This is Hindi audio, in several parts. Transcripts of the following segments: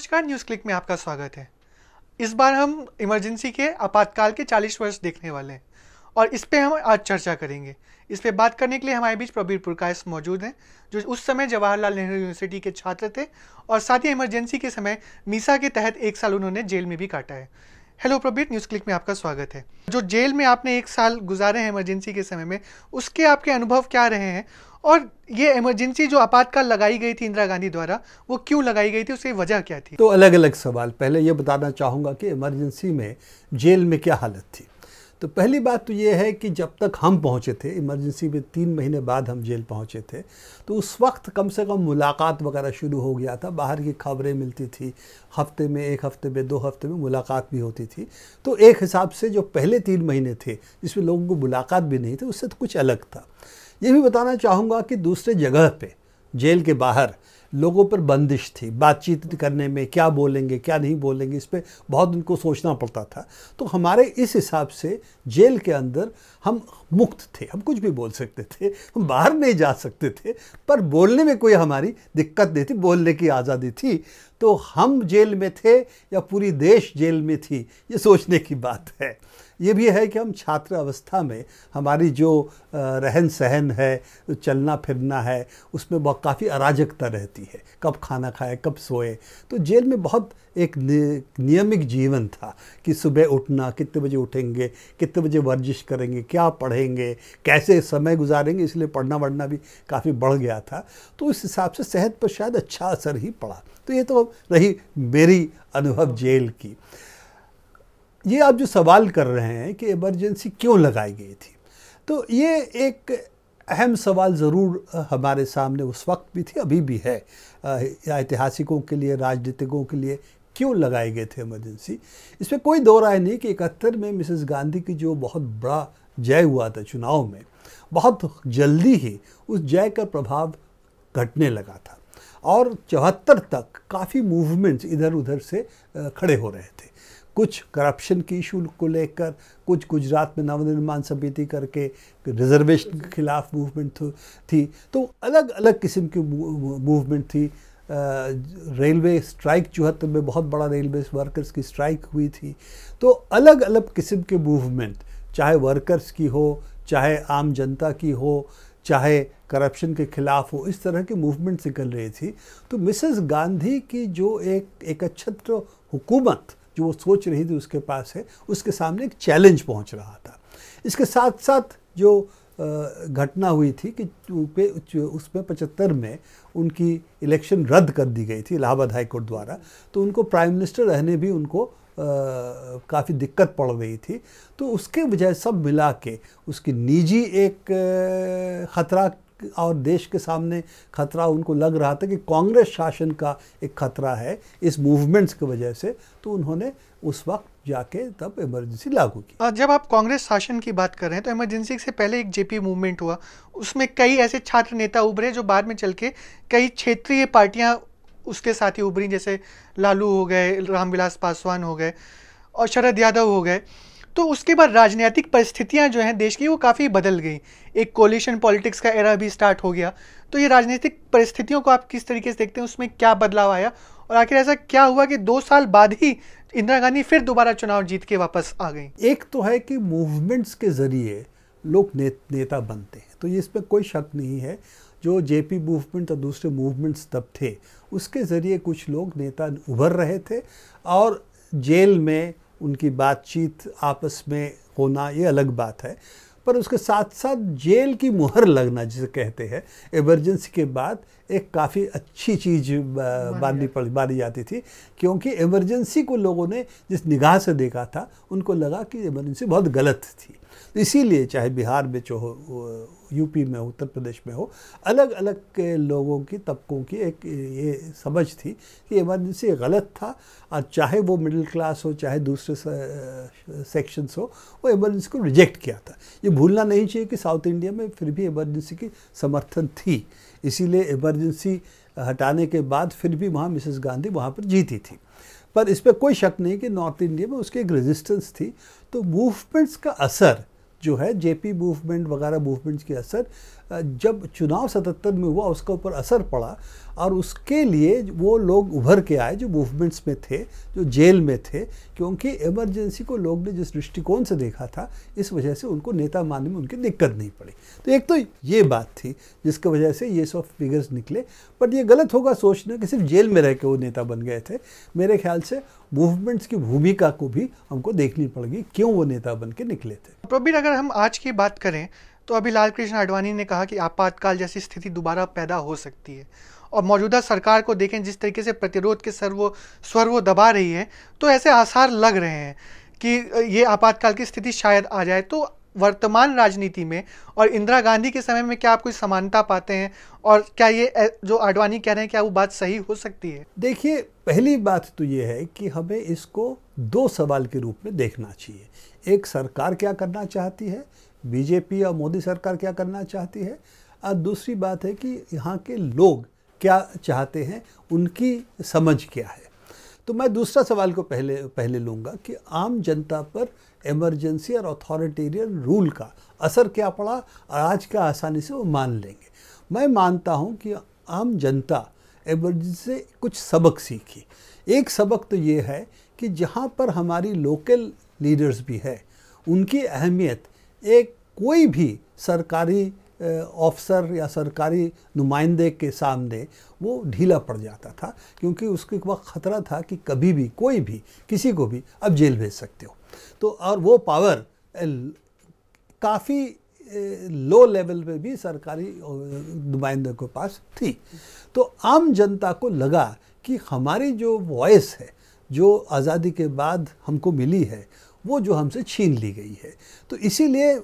नमस्कार, न्यूज़ क्लिक में आपका स्वागत है। इस बार हम इमरजेंसी के आपातकाल के 40 वर्ष देखने वाले हैं और इस पे हम आज चर्चा करेंगे। इस पे बात करने के लिए हमारे बीच प्रबीर पुरकायस्थ मौजूद हैं, जो उस समय जवाहरलाल नेहरू यूनिवर्सिटी के छात्र थे और साथ ही इमरजेंसी के समय मीसा के तहत 1 साल उन्होंने जेल में भी काटा है। हेलो प्रबीर, न्यूज़ क्लिक में आपका स्वागत है। जो जेल में आपने 1 साल गुजारे हैं इमरजेंसी के समय में, उसके आपके अनुभव क्या रहे हैं और ये इमरजेंसी जो आपातकाल लगाई गई थी इंदिरा गांधी द्वारा, वो क्यों लगाई गई थी, उसकी वजह क्या थी? तो अलग अलग सवाल। पहले ये बताना चाहूँगा कि इमरजेंसी में जेल में क्या हालत थी। तो पहली बात तो ये है कि जब तक हम पहुँचे थे इमरजेंसी में, 3 महीने बाद हम जेल पहुँचे थे, तो उस वक्त कम से कम मुलाकात वगैरह शुरू हो गया था। बाहर की खबरें मिलती थी, हफ्ते में, 1 हफ्ते में, 2 हफ्ते में मुलाकात भी होती थी। तो एक हिसाब से जो पहले 3 महीने थे जिसमें लोगों को मुलाकात भी नहीं थी, उससे तो कुछ अलग था। ये भी बताना चाहूँगा कि दूसरे जगह पे जेल के बाहर लोगों पर बंदिश थी। बातचीत करने में क्या बोलेंगे क्या नहीं बोलेंगे, इस पे बहुत उनको सोचना पड़ता था। तो हमारे इस हिसाब से जेल के अंदर हम मुक्त थे, हम कुछ भी बोल सकते थे, हम बाहर नहीं जा सकते थे, पर बोलने में कोई हमारी दिक्कत नहीं थी, बोलने की आज़ादी थी। तो हम जेल में थे या पूरी देश जेल में थी, ये सोचने की बात है। ये भी है कि हम छात्र अवस्था में हमारी जो रहन सहन है, चलना फिरना है, उसमें बहुत काफ़ी अराजकता रहती है। कब खाना खाए, कब सोए। तो जेल में बहुत एक नियमित जीवन था कि सुबह उठना, कितने बजे उठेंगे, कितने बजे वर्जिश करेंगे, क्या पढ़ेंगे, कैसे समय गुजारेंगे, इसलिए पढ़ना वढ़ना भी काफ़ी बढ़ गया था। तो इस हिसाब से सेहत पर शायद अच्छा असर ही पड़ा। तो ये तो रही मेरी अनुभव जेल की। ये आप जो सवाल कर रहे हैं कि इमरजेंसी क्यों लगाई गई थी, तो ये एक अहम सवाल ज़रूर हमारे सामने उस वक्त भी थी, अभी भी है। ऐतिहासिकों के लिए, राजनीतिकों के लिए क्यों लगाए गए थे इमरजेंसी, इसमें कोई दो राय नहीं कि 71 में मिसेस गांधी की जो बहुत बड़ा जय हुआ था चुनाव में, बहुत जल्दी ही उस जय का प्रभाव घटने लगा था और 74 तक काफ़ी मूवमेंट्स इधर उधर से खड़े हो रहे थे। कुछ करप्शन की इशू को लेकर, कुछ गुजरात में नवनिर्माण समिति करके रिजर्वेशन के खिलाफ मूवमेंट थी। तो अलग अलग किस्म की मूवमेंट थी। रेलवे स्ट्राइक 74 में बहुत बड़ा रेलवे वर्कर्स की स्ट्राइक हुई थी। तो अलग अलग किस्म के मूवमेंट, चाहे वर्कर्स की हो, चाहे आम जनता की हो, चाहे करप्शन के खिलाफ हो, इस तरह की मूवमेंट निकल रही थी। तो मिसेस गांधी की जो एक छत्र हुकूमत जो वो सोच रही थी उसके पास है, उसके सामने एक चैलेंज पहुंच रहा था। इसके साथ साथ जो घटना हुई थी कि उसमें 75 में उनकी इलेक्शन रद्द कर दी गई थी इलाहाबाद हाई कोर्ट द्वारा। तो उनको प्राइम मिनिस्टर रहने भी उनको काफ़ी दिक्कत पड़ रही थी। तो उसके वजह सब मिला के उसकी निजी एक ख़तरा और देश के सामने खतरा उनको लग रहा था कि कांग्रेस शासन का एक खतरा है इस मूवमेंट्स की वजह से। तो उन्होंने उस वक्त जाके तब इमरजेंसी लागू की। जब आप कांग्रेस शासन की बात कर रहे हैं, तो इमरजेंसी से पहले एक जेपी मूवमेंट हुआ, उसमें कई ऐसे छात्र नेता उभरे जो बाद में चल के कई क्षेत्रीय पार्टियां उसके साथ ही उभरी, जैसे लालू हो गए, रामविलास पासवान हो गए और शरद यादव हो गए। तो उसके बाद राजनीतिक परिस्थितियां जो हैं देश की, वो काफ़ी बदल गई। एक कोलिशन पॉलिटिक्स का एरा भी स्टार्ट हो गया। तो ये राजनीतिक परिस्थितियों को आप किस तरीके से देखते हैं, उसमें क्या बदलाव आया और आखिर ऐसा क्या हुआ कि 2 साल बाद ही इंदिरा गांधी फिर दोबारा चुनाव जीत के वापस आ गई? एक तो है कि मूवमेंट्स के ज़रिए लोग नेता बनते हैं, तो इसमें कोई शक नहीं है। जो जेपी मूवमेंट और दूसरे मूवमेंट्स तब थे, उसके ज़रिए कुछ लोग नेता उभर रहे थे और जेल में उनकी बातचीत आपस में होना ये अलग बात है। पर उसके साथ साथ जेल की मुहर लगना जिसे कहते हैं, इमरजेंसी के बाद एक काफ़ी अच्छी चीज़ मानी जाती थी, क्योंकि इमरजेंसी को लोगों ने जिस निगाह से देखा था, उनको लगा कि इमरजेंसी बहुत गलत थी। तो इसीलिए चाहे बिहार में जो हो, यूपी में हो, उत्तर प्रदेश में हो, अलग अलग के लोगों की, तबकों की एक ये समझ थी कि इमरजेंसी गलत था। और चाहे वो मिडिल क्लास हो, चाहे दूसरे सेक्शंस हो, वो इमरजेंसी को रिजेक्ट किया था। ये भूलना नहीं चाहिए कि साउथ इंडिया में फिर भी इमरजेंसी की समर्थन थी। इसीलिए इमरजेंसी हटाने के बाद फिर भी वहाँ मिसेस गांधी वहाँ पर जीती थी। पर इस पर कोई शक नहीं कि नॉर्थ इंडिया में उसकी एक रेजिस्टेंस थी। तो मूवमेंट्स का असर जो है, जेपी मूवमेंट वगैरह मूवमेंट्स के असर, जब चुनाव 77 में हुआ उसका ऊपर असर पड़ा और उसके लिए वो लोग उभर के आए जो मूवमेंट्स में थे, जो जेल में थे, क्योंकि इमरजेंसी को लोग ने जिस दृष्टिकोण से देखा था, इस वजह से उनको नेता मानने में उनकी दिक्कत नहीं पड़ी। तो एक तो ये बात थी जिसकी वजह से ये सब फिगर्स निकले। बट ये गलत होगा सोचना कि सिर्फ जेल में रह के वो नेता बन गए थे। मेरे ख्याल से मूवमेंट्स की भूमिका को भी हमको देखनी पड़ेगी, क्यों वो नेता बन के निकले थे। प्रवीण, अगर हम आज की बात करें तो अभी लाल कृष्ण आडवाणी ने कहा कि आपातकाल जैसी स्थिति दोबारा पैदा हो सकती है, और मौजूदा सरकार को देखें जिस तरीके से प्रतिरोध के स्वर वो दबा रही है, तो ऐसे आसार लग रहे हैं कि ये आपातकाल की स्थिति शायद आ जाए। तो वर्तमान राजनीति में और इंदिरा गांधी के समय में क्या आप कोई समानता पाते हैं, और क्या ये जो आडवाणी कह रहे हैं क्या वो बात सही हो सकती है? देखिए, पहली बात तो ये है कि हमें इसको दो सवाल के रूप में देखना चाहिए। एक, सरकार क्या करना चाहती है, बीजेपी और मोदी सरकार क्या करना चाहती है, और दूसरी बात है कि यहाँ के लोग क्या चाहते हैं, उनकी समझ क्या है। तो मैं दूसरा सवाल को पहले लूँगा कि आम जनता पर इमरजेंसी और अथॉरिटेरियन रूल का असर क्या पड़ा, और आज का आसानी से वो मान लेंगे। मैं मानता हूँ कि आम जनता इमरजेंसी से कुछ सबक सीखी। एक सबक तो ये है कि जहाँ पर हमारी लोकल लीडर्स भी है, उनकी अहमियत एक कोई भी सरकारी ऑफिसर या सरकारी नुमाइंदे के सामने वो ढीला पड़ जाता था, क्योंकि उसके वक्त ख़तरा था कि कभी भी कोई भी किसी को भी अब जेल भेज सकते हो। तो और वो पावर काफ़ी लो लेवल पे भी सरकारी नुमाइंदों के पास थी। तो आम जनता को लगा कि हमारी जो वॉइस है, जो आज़ादी के बाद हमको मिली है, वो जो हमसे छीन ली गई है। तो इसीलिए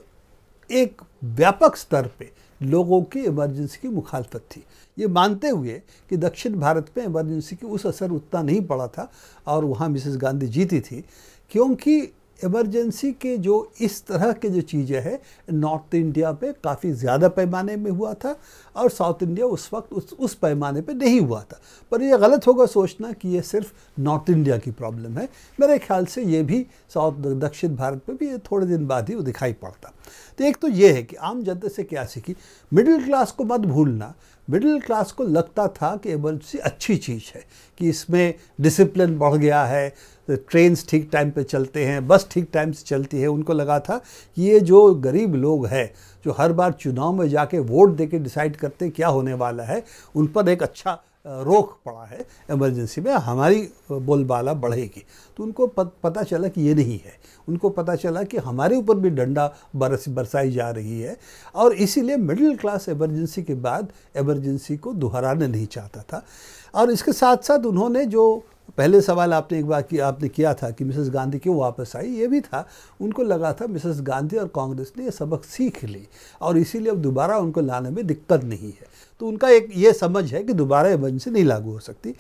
एक व्यापक स्तर पे लोगों की इमरजेंसी की मुखालफत थी, ये मानते हुए कि दक्षिण भारत में इमरजेंसी की उस असर उतना नहीं पड़ा था, और वहाँ मिसेस गांधी जीती थी, क्योंकि इमरजेंसी के जो इस तरह के जो चीज़ें हैं नॉर्थ इंडिया पे काफ़ी ज़्यादा पैमाने में हुआ था, और साउथ इंडिया उस वक्त उस पैमाने पे नहीं हुआ था। पर यह गलत होगा सोचना कि ये सिर्फ नॉर्थ इंडिया की प्रॉब्लम है। मेरे ख्याल से ये भी दक्षिण भारत में भी थोड़े दिन बाद ही वो दिखाई पड़ता। तो एक तो ये है कि आम जनता से क्या सीखी, मिडिल क्लास को मत भूलना। मिडिल क्लास को लगता था कि इमरजेंसी अच्छी चीज़ है, कि इसमें डिसिप्लिन बढ़ गया है, ट्रेन्स ठीक टाइम पे चलते हैं, बस ठीक टाइम से चलती है। उनको लगा था कि ये जो गरीब लोग हैं, जो हर बार चुनाव में जाके वोट दे के डिसाइड करते क्या होने वाला है, उन पर एक अच्छा रोक पड़ा है, इमरजेंसी में हमारी बोलबाला बढ़ेगी। तो उनको पता चला कि ये नहीं है। उनको पता चला कि हमारे ऊपर भी डंडा बरसाई जा रही है, और इसीलिए मिडिल क्लास इमरजेंसी के बाद इमरजेंसी को दोहराना नहीं चाहता था। और इसके साथ साथ उन्होंने जो पहले सवाल आपने किया था कि मिसेस गांधी क्यों वापस आई, ये भी था, उनको लगा था मिसेस गांधी और कांग्रेस ने ये सबक सीख ली, और इसीलिए अब दोबारा उनको लाने में दिक्कत नहीं है। तो उनका एक ये समझ है कि दोबारा इमरजेंसी नहीं लागू हो सकती।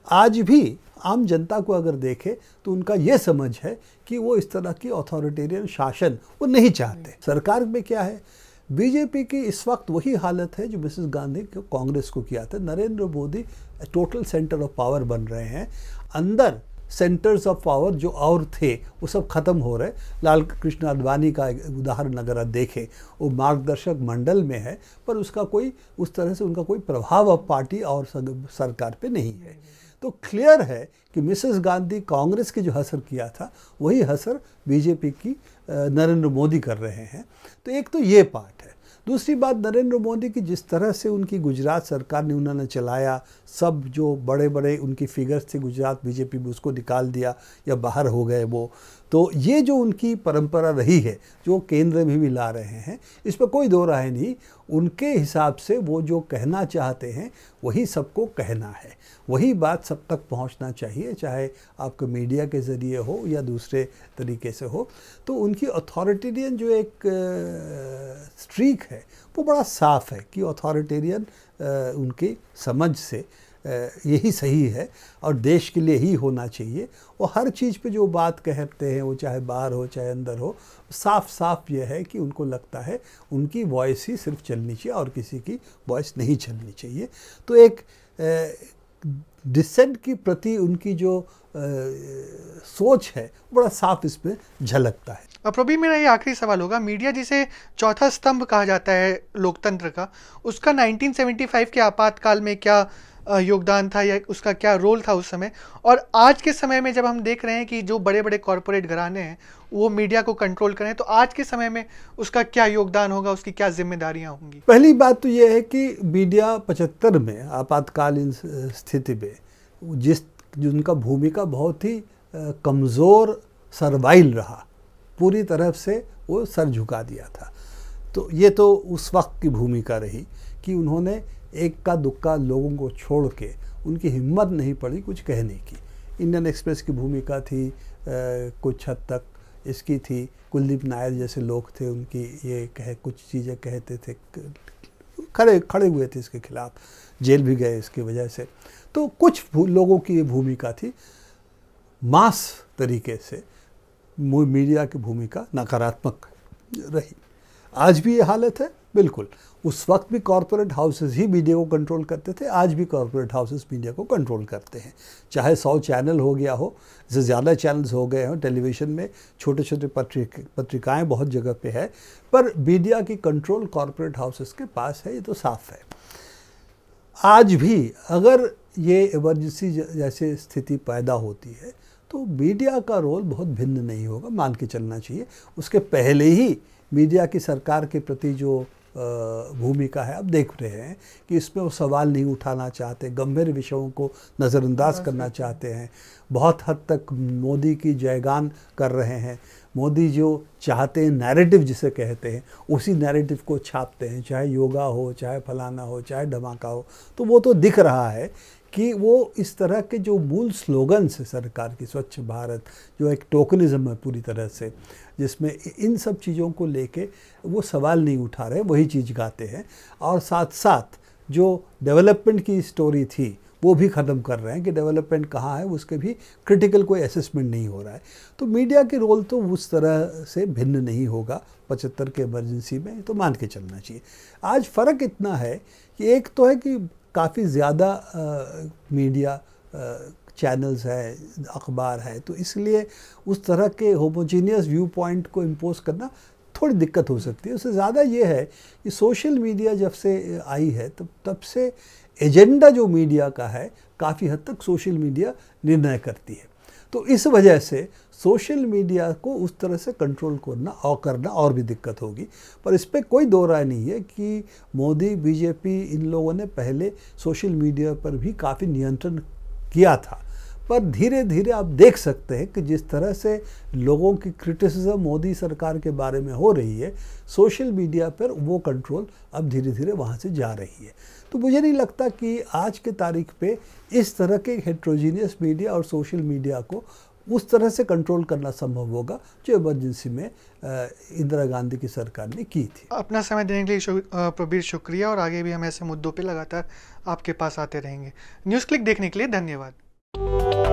आज भी आम जनता को अगर देखे तो उनका ये समझ है कि वो इस तरह की अथॉरिटेरियन शासन वो नहीं चाहते। सरकार में क्या है, बीजेपी की इस वक्त वही हालत है जो मिसेस गांधी को कांग्रेस को किया था। Narendra Modi total centre of power बन रहे हैं, अंदर सेंटर्स ऑफ पावर जो और थे वो सब ख़त्म हो रहे। लाल कृष्ण आडवाणी का उदाहरण अगर आप देखें, वो मार्गदर्शक मंडल में है, पर उसका कोई उस तरह से उनका कोई प्रभाव अब पार्टी और सरकार पे नहीं है। तो क्लियर है कि मिसेस गांधी कांग्रेस की जो हसर किया था वही हसर बीजेपी की नरेंद्र मोदी कर रहे हैं। तो एक तो ये पार्ट है। दूसरी बात, नरेंद्र मोदी की जिस तरह से उनकी गुजरात सरकार ने उन्होंने चलाया, सब जो बड़े बड़े उनकी फिगर्स थे गुजरात बीजेपी में उसको निकाल दिया या बाहर हो गए वो। तो ये जो उनकी परंपरा रही है जो केंद्र में भी ला रहे हैं, इस पर कोई दो राय नहीं। उनके हिसाब से वो जो कहना चाहते हैं वही सबको कहना है, वही बात सब तक पहुंचना चाहिए, चाहे आपको मीडिया के ज़रिए हो या दूसरे तरीके से हो। तो उनकी अथॉरिटेरियन जो एक स्ट्रीक है वो बड़ा साफ है कि अथॉरिटेरियन उनकी समझ से यही सही है और देश के लिए ही होना चाहिए। और हर चीज़ पे जो बात कहते हैं वो चाहे बाहर हो चाहे अंदर हो, साफ साफ ये है कि उनको लगता है उनकी वॉइस ही सिर्फ चलनी चाहिए और किसी की वॉइस नहीं चलनी चाहिए। तो एक डिसेंट की प्रति उनकी जो सोच है बड़ा साफ इसमें झलकता है। अब प्रवीण, मेरा ये आखिरी सवाल होगा, मीडिया जिसे चौथा स्तंभ कहा जाता है लोकतंत्र का, उसका 1975 के आपातकाल में क्या योगदान था या उसका क्या रोल था उस समय, और आज के समय में जब हम देख रहे हैं कि जो बड़े बड़े कॉरपोरेट घराने हैं वो मीडिया को कंट्रोल करें, तो आज के समय में उसका क्या योगदान होगा, उसकी क्या जिम्मेदारियां होंगी? पहली बात तो ये है कि मीडिया 75 में आपातकालीन स्थिति में जिनका भूमिका बहुत ही कमज़ोर सर्वाइल रहा, पूरी तरफ से वो सर झुका दिया था। तो ये तो उस वक्त की भूमिका रही कि उन्होंने एक का दुक्का लोगों को छोड़ के, उनकी हिम्मत नहीं पड़ी कुछ कहने की। इंडियन एक्सप्रेस की भूमिका थी कुछ हद तक इसकी थी, कुलदीप नायर जैसे लोग थे, उनकी ये कुछ चीज़ें कहते थे, खड़े हुए थे इसके खिलाफ, जेल भी गए इसकी वजह से। तो कुछ लोगों की ये भूमिका थी। मास तरीके से मीडिया की भूमिका नकारात्मक रही। आज भी ये हालत है बिल्कुल। उस वक्त भी कॉरपोरेट हाउसेस ही मीडिया को कंट्रोल करते थे, आज भी कॉरपोरेट हाउसेस मीडिया को कंट्रोल करते हैं। चाहे 100 चैनल हो गया हो, इससे ज़्यादा चैनल्स हो गए हों, टेलीविज़न में छोटे छोटे पत्रिकाएँ बहुत जगह पे है, पर मीडिया की कंट्रोल कॉरपोरेट हाउसेस के पास है, ये तो साफ है। आज भी अगर ये इमरजेंसी जैसे स्थिति पैदा होती है तो मीडिया का रोल बहुत भिन्न नहीं होगा, मान के चलना चाहिए। उसके पहले ही मीडिया की सरकार के प्रति जो भूमिका है, अब देख रहे हैं कि इसमें वो सवाल नहीं उठाना चाहते, गंभीर विषयों को नज़रअंदाज करना चाहते हैं, बहुत हद तक मोदी की जयगान कर रहे हैं। मोदी जो चाहते हैं नैरेटिव जिसे कहते हैं, उसी नैरेटिव को छापते हैं, चाहे योगा हो, चाहे फलाना हो, चाहे धमाका हो। तो वो तो दिख रहा है कि वो इस तरह के जो मूल स्लोगन्स है सरकार की, स्वच्छ भारत, जो एक टोकनिज़म है पूरी तरह से, जिसमें इन सब चीज़ों को लेके वो सवाल नहीं उठा रहे, वही चीज़ गाते हैं। और साथ साथ जो डेवलपमेंट की स्टोरी थी वो भी ख़त्म कर रहे हैं कि डेवलपमेंट कहाँ है, उसके भी क्रिटिकल कोई असेसमेंट नहीं हो रहा है। तो मीडिया की रोल तो उस तरह से भिन्न नहीं होगा 75 के इमरजेंसी में, तो मान के चलना चाहिए। आज फ़र्क इतना है कि एक तो है कि काफ़ी ज़्यादा मीडिया चैनल्स है, अखबार है, तो इसलिए उस तरह के होमोजीनियस व्यू पॉइंट को इम्पोज करना थोड़ी दिक्कत हो सकती है। उससे ज़्यादा ये है कि सोशल मीडिया जब से आई है तब से एजेंडा जो मीडिया का है काफ़ी हद तक सोशल मीडिया निर्णय करती है। तो इस वजह से सोशल मीडिया को उस तरह से कंट्रोल करना और भी दिक्कत होगी। पर इस पर कोई दो राय नहीं है कि मोदी, बीजेपी, इन लोगों ने पहले सोशल मीडिया पर भी काफ़ी नियंत्रण किया था। पर धीरे धीरे आप देख सकते हैं कि जिस तरह से लोगों की क्रिटिसिज्म मोदी सरकार के बारे में हो रही है, सोशल मीडिया पर वो कंट्रोल अब धीरे धीरे वहाँ से जा रही है। तो मुझे नहीं लगता कि आज के तारीख पे इस तरह के हेट्रोजीनियस मीडिया और सोशल मीडिया को उस तरह से कंट्रोल करना संभव होगा जो इमरजेंसी में इंदिरा गांधी की सरकार ने की थी। अपना समय देने के लिए प्रबीर शुक्रिया, और आगे भी हम ऐसे मुद्दों पे लगातार आपके पास आते रहेंगे। न्यूज़ क्लिक देखने के लिए धन्यवाद।